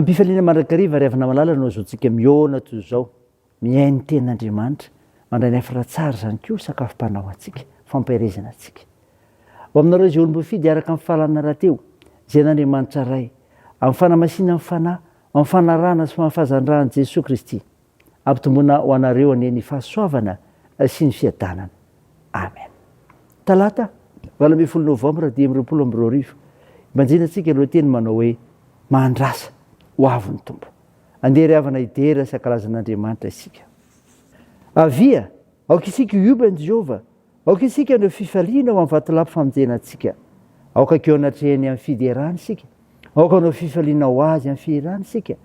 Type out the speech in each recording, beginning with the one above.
ampifaliana mandrakariva riavana malala no azoantsika miona toy izao miainy ten'andriamanitra mandray ny afara tsara zany koa sakafom-panao antsika fampiarezana antsika ho aminareo izay olombo fidy araka amin'ny fahalalana rahateo izay n'andriamanitra ray amin'ny fanamasina amin'ny fanahy amin'ny fanarahana sy fahafazandrahan'i Jesosy Kristy ampitomboana ho anareo any fahasoavana sy ny fiadanana. Amen. Talata 12 Novambra 2022 manjina antsika aloha teny manao hoe mahandrasa ho avy ny tombo. Andeha ry havana idera sakalazan'Andriamanitra isika. Avia, aoka isika hiobany Jehova, aoka isika no fifaliana ho amin'ny vatolampy famonjenantsika. Aoka keo anatrehany amin'ny fiderana isika, aoka no fifaliana ho azy amin'ny fiherana isika.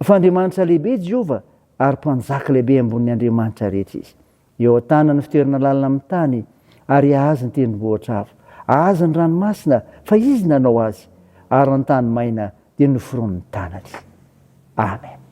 Fa Andriamanitra lehibe Jehova ary mpanjaka lehibe ambonin'ny Andriamanitra rehetra izy. Eo an-tany ny fitoerana lalina amin'ny tany ary ahazy ny tendrombohitra avo, ahazy ny ranomasina fa izy nanao azy ary ny tany maina dia noforon'ny tanany. Amen.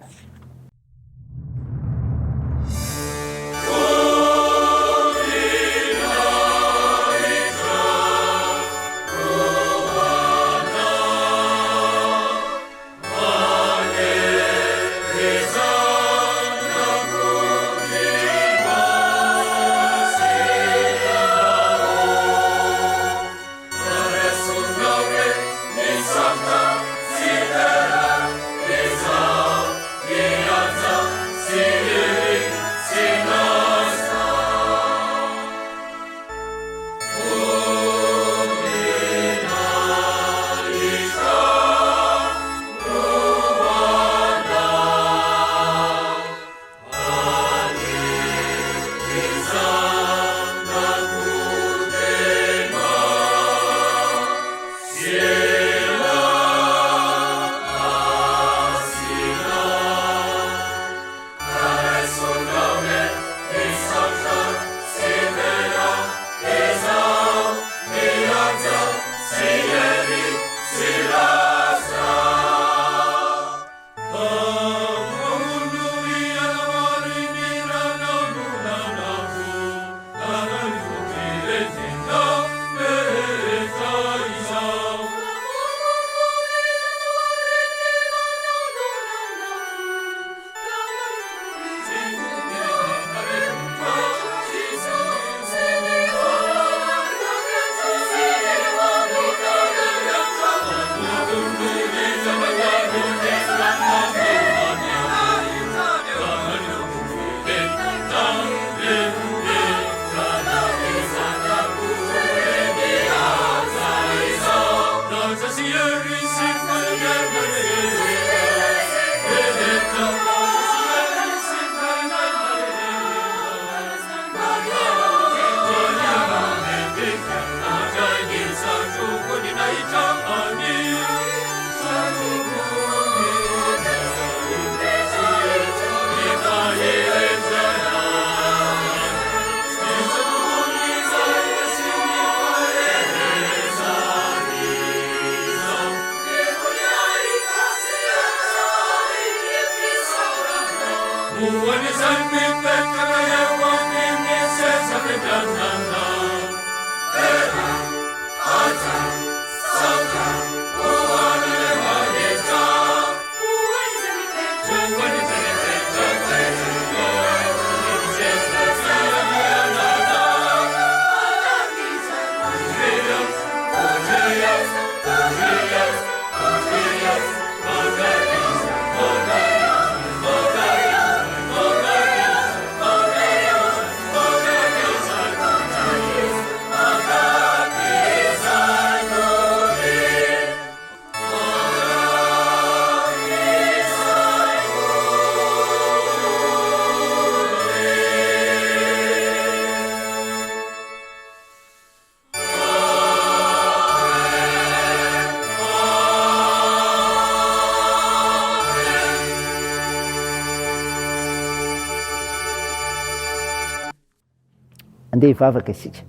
Andeha hivavaka isika.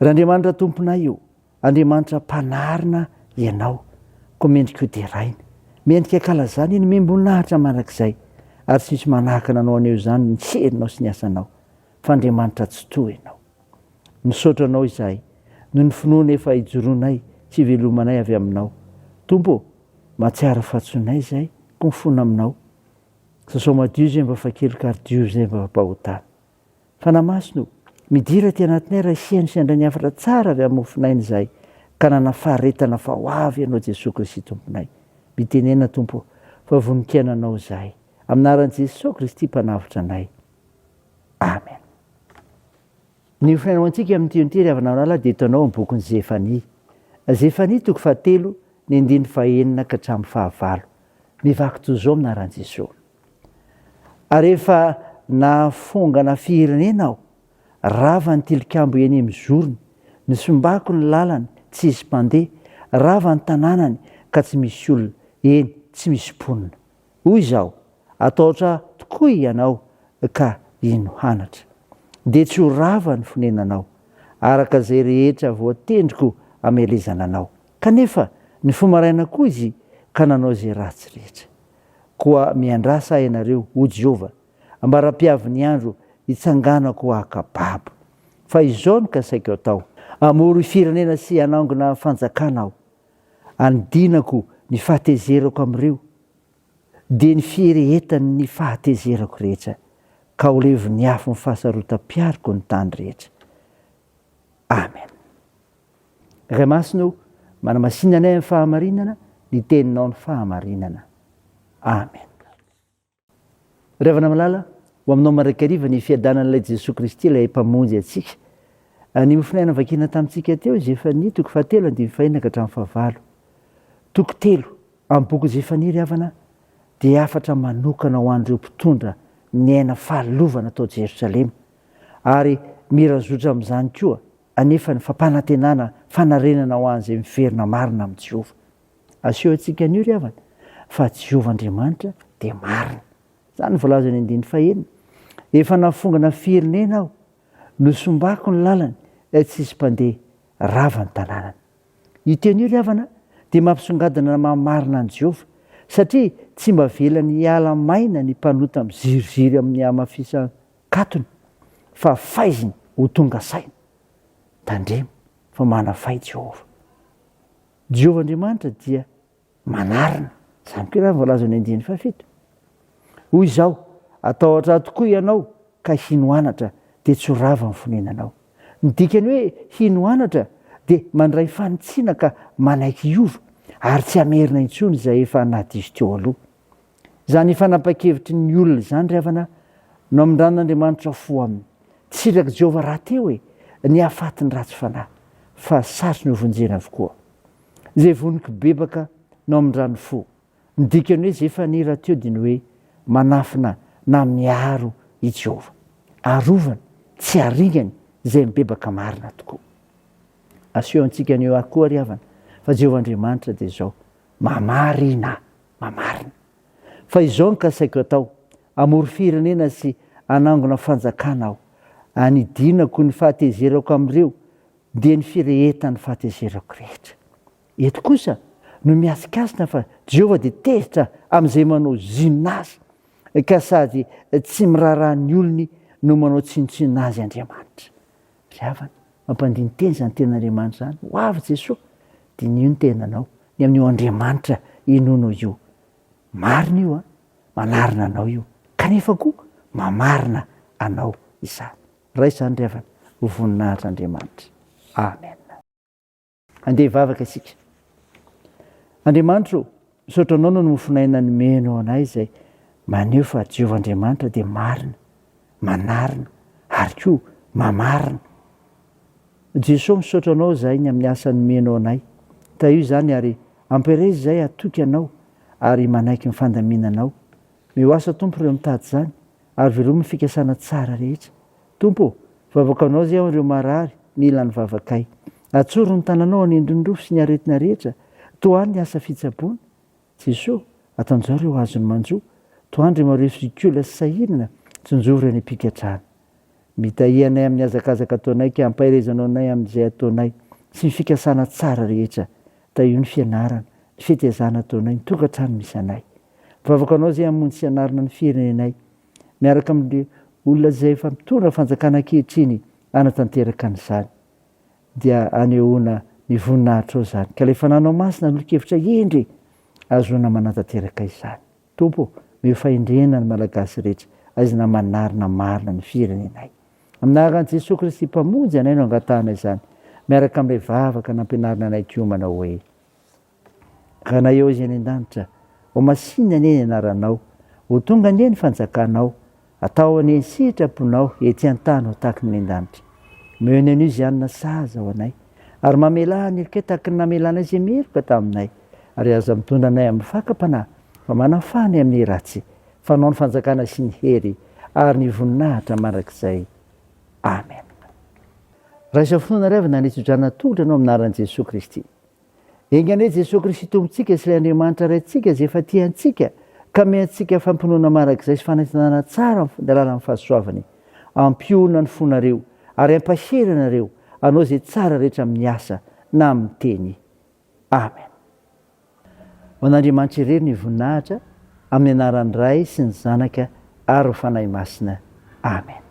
Raha Andriamanitra tomponay io, Andriamanitra mpanarina ianao, koa mendrika ho deraina, mendrika kalazany iny membonahitra manak'izay, ary tsy misy manahaka nanao aneo izany ny tserinao sy ny asanao, fa Andriamanitra tsy toy ianao. Misaotra anao izahay, noho ny finoana efa hijoroanay sy hivelomanay avy aminao. Tompo, mahatsiara fahatsonay zay ko mifona aminao sasao madio zay mba fakelikarydio zay mba mpahotany fa namasino midira ty anatinay raha isiany sendra ny afatra tsara avy amin'ny mofinainy zay ka nanafaharetana fa ho avy ianao Jesosy Kristy tomponay mitenena tompo fa voninkiananao zay aminaran'i Jesosy Kristy mpanavitra anay amen. Ny finainao antsika amin'ity ry havana anala dia hitanao amin'ny bokin'i Zefania. Zefania 3 ny 9 ka hatramin'ny 15 mivaky toy izao aminaran'i Jesosy. Ary rehefa nafongana firenena aho rava ny tilikambo eny amin'ny zorony nisombako ny lalany tsy izy mpandeha rava ny tanànany ka tsy misy olona eny tsy misy mponina hoy izao ataotra tokoa ianao ka inohanatra dia tsy ho rava ny fonenanao araka izay rehetra voatendriko amelezana anao kanefa ny fomaraina koa izy ka nanao izay ratsy rehetra koa miandrasa ianareo ho Jehova ambara-piavy ny andro hitsanganako akababo fa izao no kasaiko atao amory firenena sy anangona fanjakana aho andinako ny fahatezerako amin'ireo dia ny fierehetany ny fahatezerako rehetra ka ho levo ny afo ny fahasarotam-piariko ny tany rehetra amen. Ray masino manamasinana anay amin'ny fahamarinana ny teninao ny fahamarinana amen. Ry havana malala ho aminao maraikariva ny fiadanan'ilay Jesosy Kristy ilay mpamonjy atsika ny mofinaina vakina tamintsika teo Zefania 3:7 ka hatramin'ny 15 toko 3 amin'ny boky Zefania ry havana dia afatra manokana ho an'ireo mpitondra ny aina fahalovana atao Jerosalema ary mirazotra amin'izany koa anefa ny fampanantenana fanarenana ho an'izay miverina marina amin'ny Jehova. Aseho antsika an'io ry havana fa Jehova Andriamanitra dia marina. Izany voalaza ny 9 efa nafongana firenena aho nosombako ny lalany tsy isy mpandeha rava ny tanànany. Io teon'io ry havana dia mampisongadina mamarina an'i Jehova satria tsy mba velany hiala maina ny mpanota miziriziry amin'ny hamafisan-katony fa faiziny ho tonga saina tandremo fa manafay Jehova. Jehova Andriamanitra dia manarina izany koa raha voalaza ny 7 hoy izao atahotra tokoa ianao ka hinoanatra dia tsy ho rava ny fonenanao. Ny dikany hoe hinoanatra dia mandray fanitsiana ka manaiky hiova ary tsy hamerina intsony izay efa nadiso teo aloha. Izany fanapa-kevitry ny olona izany ry havana no amin'ny ranon'Andriamanitra fo aminy. Tsiraka Jehova raha teo hoe ny hahafaty ny ratsy fanahy fa sarotsy ny hovonjena avokoa. Izay vonika bebaka no amin'ny rano fo. Ny dikany hoe Zefania raha teo dia ny hoe manafina na miaro i Jehova arovana tsy haringany izay mibebaka marina tokoa. Aseho antsika an'io koa ry havana fa Jehova Andriamanitra dia izao mamarina mamarina fa izao ny kasaiko atao amory firenena sy anangona fanjakana aho anidinako ny fahatezerako amin'ireo dia ny firehetany fahatezerako rehetra. Eto kosa no miasikasina fa Jehova dia tezitra amin'izay manao zinon'azy ka sady tsy miraharaha ny olony no manao tsinotsinona azy Andriamanitra. Ry havana mampandiny teny izany ten'Andriamanitra izany ho avy Jesosy dia nio ny tenanao ny amin'io Andriamanitra inono io marina io manarina anao io kanefa koa mamarina anao izany. Ray izany ry havana ho voninahitra Andriamanitra amen. Andeha hivavaka isika. Andriamanitra misaotra anao no mofinaina ny menao anay izay maneho fa Jehova Andriamanitra dia marina manarina ary koa mamarina. Jesosy misaotra anao izay ny amin'ny asany menao anay ta io izany ary ampirezy izay atoky anao ary manaiky ny fandaminanao. Mioasa Tompo ireo mitady izany ary velomy ny fikasana tsara rehetra. Tompo vavakanao izay ao ireo marary mila ny vavakay. Atsoro ny tananao ny endrindrofo sy ny aretina rehetra. Toany ny asa fitsaboana. Jesosy ataon'izao ireo azony manjoa. Toandry mareo fikiola sy sahirana tsonjovy ny mpikatrana. Mitahi anay amin'ny azakazaka ataonay ka ampairezanao anay amin'izay ataonay sy ny fikasana tsara rehetra. Ta io ny fianarana, ny fitezana ataonay, ny tokantrano misy anay. Vavakanao izay hamonjy sy anarana ny firenenay miaraka amin'ny olona izay efa mitondra fanjakana ankehitriny anatanteraka an'izany dia anehoana ny voninahitra ao izany ka ilay fananao masina nolo-kevitra endry azona manatateraka izany. Tompo miofaindrena ny malagasy rehetra azona manarina marina ny firenenay. Aminaraka an'i Jesosy Kristy mpamonjy anay no angatahana izany. Miaraka amin'ilay vavaka nampianarina anay koa manao hoe: raha na eo izy any an-danitra, ho masina anie ny anaranao, ho tonga anie ny fanjakanao, atao anie ny sitraponao ety an-tany ho tahaka ny an-danitra. Meo ny anio izy anina saza ho anay, ary mamela ny ilika tahaka ny namelana izay meroka taminay, ary aza mitondra anay amin'ny fakam-panahy, fa manafany amin'ny ratsy, fanao ny fanjakana sy ny hery, ary ny voninahitra mandrakizay. Amen. Raha isa fotoana revina nitsodrana tongotra anao aminaran'i Jesosy Kristy. Engane Jesosy Kristy tompontsika sy ilay Andriamanitra raintsika izay efa tiantsika ka miantsika fampinoana marak'izay sy fanantenana tsara ny alalan'ny fahasoavany. Ampiona ny fonareo ary ampasera nareo anao izay tsara rehetra amin'ny asa na amin'ny teny. Amen. Ho an'Andriamanitra irery ny voninahitra amin'ny anaran'ny Ray sy ny Zanaka ary ny fanahy masina. Amen.